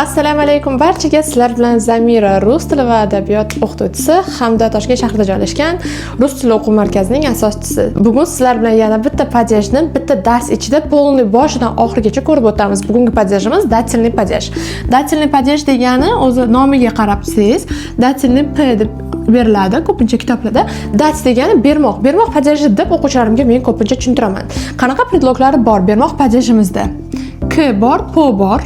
Assalomu alaykum barchaga. Sizlar bilan Zamira rus tili va adabiyot o'qituvchisi hamda Toshkent shahrida joylashgan rus tili o'quv markazining asoschisi. Bugun sizlar bilan yana bitta padejni bitta dars ichida polniy boshidan oxirigacha ko'rib o'tamiz. Bugungi padejimiz datilniy padej. Datilniy padej degani o'zi nomiga qarabsiz, datilniy p deb beriladi ko'pincha kitoblarda. Dat degani bermoq. Bermoq padeji deb o'quvchilarimga men ko'pincha tushuntiraman. Qanaqa predloglari bor bermoq padejimizda? K bor, po bor.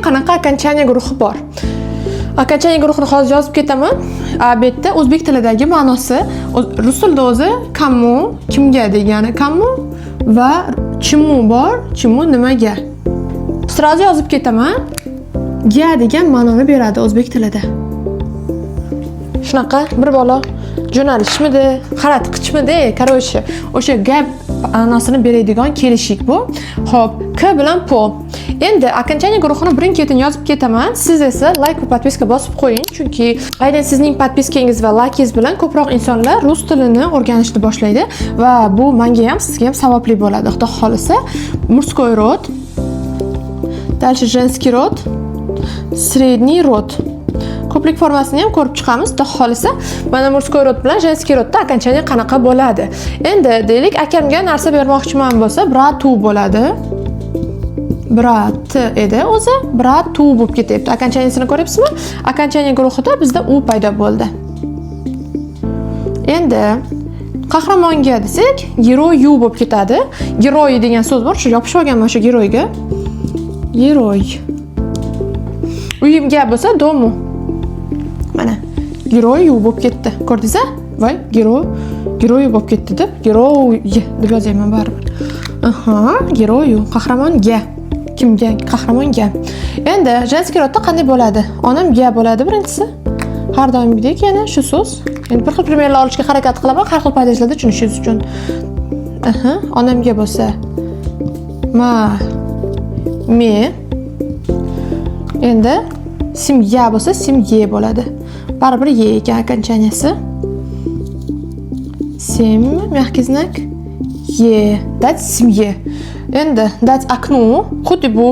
Qanaqa окончание guruhi bor. Окончание guruhini hozir yozib ketaman. Bu yerda o'zbek tilidagi ma'nosi, rus tilida o'zi kому, kimga degani kому va чему bor, чему nimaga. Sразу yozib ketaman. Ga degan ma'noni beradi o'zbek tilida. Shunaqa bir bola jo'nalishmidi, qaratqichmidi, короче, o'sha gap ma'nosini beradigan kelishik bu. Xo'p, K bilan po. Endi окончание guruhini birin-ketin yozib ketaman. Siz esa like va podpiska bosib qo'ying, chunki aynan sizning podpiskangiz va like'ingiz bilan ko'proq insonlar rus tilini o'rganishni boshlaydi va bu menga ham, sizga ham savobli bo'ladi. Xudo xolisa, мужской род, дальше женский род, средний род. Ko'plik formasini ham ko'rib chiqamiz. Xudo xolisa, mana мужской род bilan женский родda окончание qanaqa bo'ladi? Endi deylik, akamga narsa bermoqchiman bo'lsa, bratu bo'ladi. Brat edi o'zi, bratu bo'lib ketyapti. Окончаниесini ko'ryapsizmi? Окончание guruhida bizda u paydo bo'ldi. Endi qahramonga desak, geroyu bo'lib ketadi. Geroy degan so'z bor, shu yopishib olganman o'sha geroyga. Geroy. Uyimga bo'lsa domu. Mana geroyu bo'lib ketdi. Ko'rdingizmi? Voy, geroyu bo'lib ketdi deb geroy deb yozyapman baribir. Geroyu, qahramonga. Kimga? Qahramonga. Endi женский rodda qanday bo'ladi? Onamga bo'ladi birinchisi. Har doimgidek yana shu so'z. Endi bir xil primerlar olishga harakat qilaman, har xil padejlarda tushunishingiz uchun. Onamga bo'lsa ma me. Endi simga bo'lsa simye bo'ladi. Baribir ye ekan окончаниесі. Sim, мягкий знак. Ye, dать семье. Endi dать окну, xuddi bu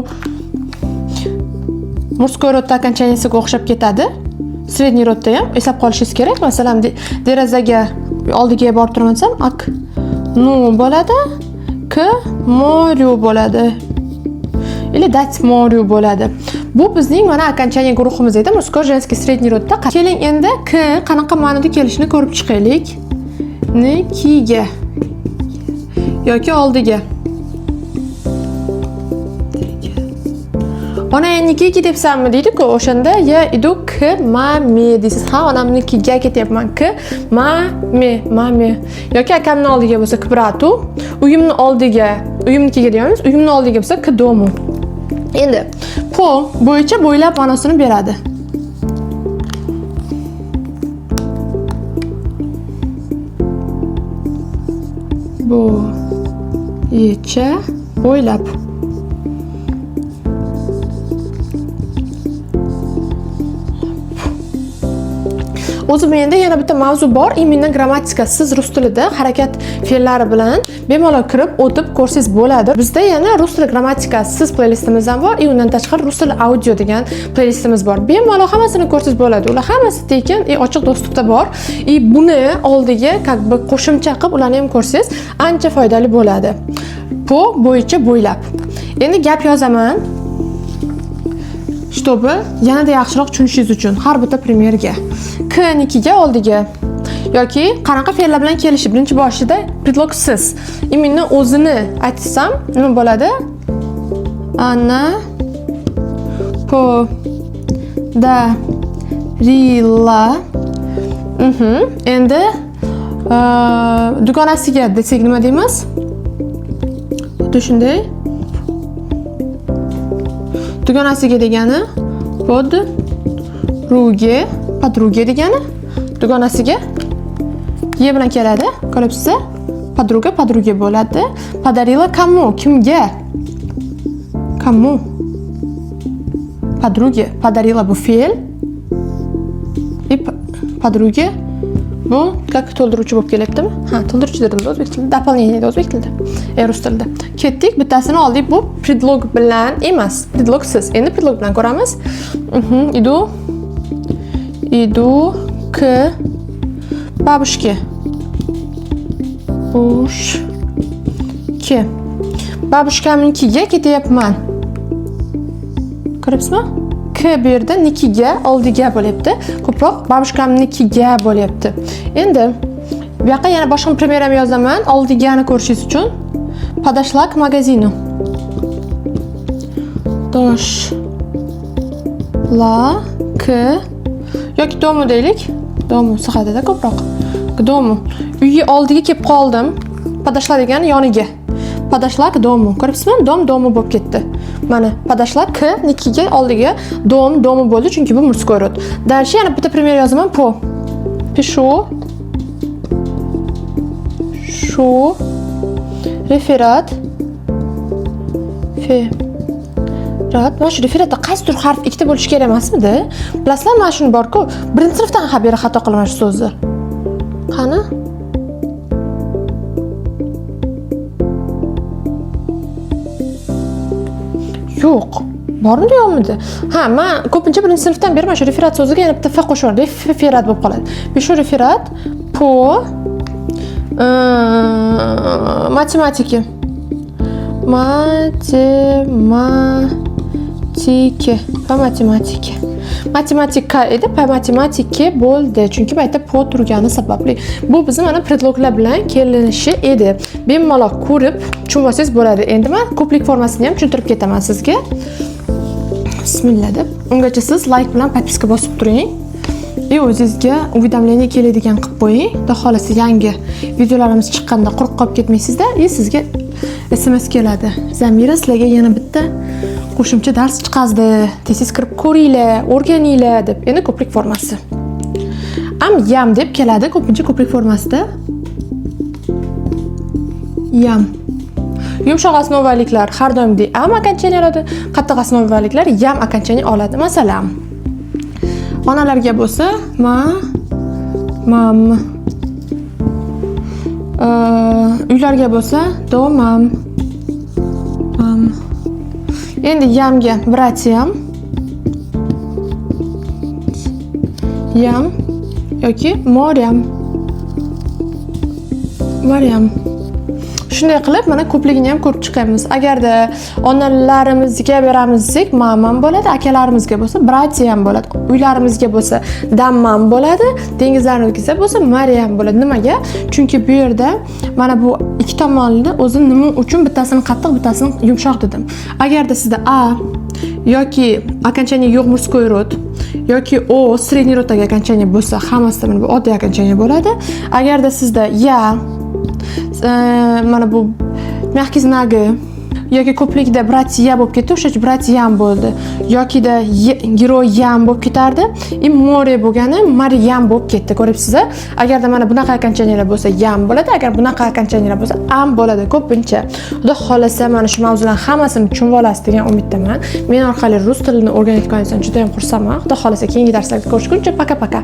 мужской rodda окончаниесiga o'xshab ketadi. Средний rodda ham eslab qolishingiz kerak. Masalan, derazaga oldiga borib turaman desam, окну bo'ladi, к морю bo'ladi. Или dать морю bo'ladi. Bu bizning mana окончание guruhimiz edi. Мужской, женский, средний rodda. Keling endi k qanaqa ma'noda kelishini ko'rib chiqaylik. Nikiga yoki oldiga. Onamnikiga debsanmi deydi-ku, o'shanda ya idu k ma me deysiz. Ha, onamnikiga ketyapman. K ma me. Yoki akamning oldiga bo'lsa k bratu, uyimning oldiga, uyimnikiga deymiz. Uyimning oldiga bo'lsa k domu. Endi po bo'yicha bo'ylab ma'nosini beradi. Bo'yicha bo'ylab. O'zi menda yana bitta mavzu bor. Imенно grammatika. Siz rus tilida harakat fe'llari bilan bemalol kirib o'tib ko'rsangiz bo'ladi. Bizda yana rus tili grammatika siz playlistimiz ham bor. Undan tashqari rus tili audio degan playlistimiz bor. Bemalol hammasini ko'rsangiz bo'ladi. Ular hammasi tekin, ochiq dostupda bor. Buni oldiga qo'shimcha qilib ularni ham ko'rsangiz ancha foydali bo'ladi. Po bo'yicha bo'ylab. Endi gap yozaman. Чтобы yanada yaxshiroq tushunishingiz uchun har bitta primerga. K nikiga oldiga yoki qanaqa fe'llar bilan kelishi birinchi boshida predlog siz. Именно o'zini aytsam nima bo'ladi? Ana podarila. Endi dugonasiga desak nima deymiz? Xuddi shunday. Dugonasiga degani podruge degani dugonasiga ye bilan keladi. Ko'ryapsizmi? Podruga bo'ladi. Podarila kому? Kimga? Kому? Podruge. Podarila bu fe'l. Podruge Bu как to'ldiruvchi bo'lib kelyaptimi? Ha, to'ldiruvchi dedim o'zbek tilida, дополнение deydi o'zbek tilida, rus tilida. Ketdik, bittasini oldik. Bu предлог bilan emas, предлогsiz. Endi предлог bilan ko'ramiz. Idu к бабушке. Babushkamnikiga ketyapman. Ko'ryapsizmi? K bu yerda nikiga, oldiga bo'lyapti. Ko'proq babushkamnikiga bo'lyapti. Endi bu yoqqa yana boshqa premyeram yozaman, oldigani ko'rishingiz uchun. Подошла к магазину. Doshla k yoki domu deylik. Domu sifatida ko'proq. Domu. Uyga oldiga kelib qoldim. Подошла degani yoniga. Подошла к дому. Ko'ryapsizmi? Domu bo'lib ketdi. Mana подошла к nikiga, oldiga domu bo'ldi, chunki bu мужской род. Дальше yana bitta пример yozaman. Пишу referat. Mana shu referatda qaysidir harf ikkita bo'lishi kerak emasmidi? Bilasizlar, mana shuni bor-ku, birinchi sinfdan ham beri xato qilaman shu so'zni. Qani? Yo'q. Bormi yo'qmidi? Ha, men ko'pincha birinchi sinfdan beri mana shu referat so'ziga yana bitta f qo'shaman. Referat bo'lib qoladi. Shu referat po matematiki. Matematika edi, matematiki bo'ldi. Chunki bu yerda po turgani sababli. Bu bizim mana predloglar bilan kelinishi edi. Bemalol ko'rib tushunmasangiz bo'ladi. Endi men ko'plik formasini ham tushuntirib ketaman sizga. Bismillah deb. Ungacha siz like bilan podpiska bosib turing. O'zingizga уведомление keladigan qilib qo'ying. Xudo xolasa yangi videolarimiz chiqqanda quruq qolib ketmaysizda. Sizga SMS keladi. Zamira sizlarga yana bitta qo'shimcha dars chiqazdi. Tez kirib ko'ringlar, o'rganinglar deb. Endi ko'plik formasi. Yam deb keladi ko'pincha ko'plik formasida. Yam. Yumshoq osnovaliklar har doimgidek am окончание oladi, qattiq osnovaliklar yam окончание oladi. Masalan, onalarga bo'lsa mam. Uylarga bo'lsa domam. Endi yamga bratiyam. Yam yoki Maryam. Shunday qilib mana ko'pligini ham ko'rib chiqamiz. Agarda onalarimizga beramiz desak, mamam bo'ladi, akalarimizga bo'lsa bratiyam bo'ladi, uylarimizga bo'lsa dammam bo'ladi, dengizlarimizga bo'lsa Maryam bo'ladi. Nimaga? Chunki bu yerda mana bu ikki tomonli o'zi nima uchun bittasini qattiq, bittasini yumshoq dedim. Agarda sizda a yoki окончание yo'q мужской род yoki o средний роддagi окончание bo'lsa, hammasida mana bu oddiy окончание bo'ladi. Agarda sizda ya mana bu mягкий знagi yoki ko'plikda bratya bo'lib ketdi, o'sha bratyam bo'ldi. Yokida geroyam bo'lib ketardi. More bo'lgani Maryam bo'lib ketdi. Ko'ryapsizlar? Agarda mana bunaqa окончаниялар bo'lsa, yam bo'ladi. Agar bunaqa окончаниялар bo'lsa, am bo'ladi ko'pincha. Xudo xolasa mana shu mavzularning hammasini tushunib olasiz degan umiddaman. Men orqali rus tilini o'rganayotganingiz uchun juda ham xursandman. Xudo xolasa keyingi darslarda ko'rishguncha paka-paka.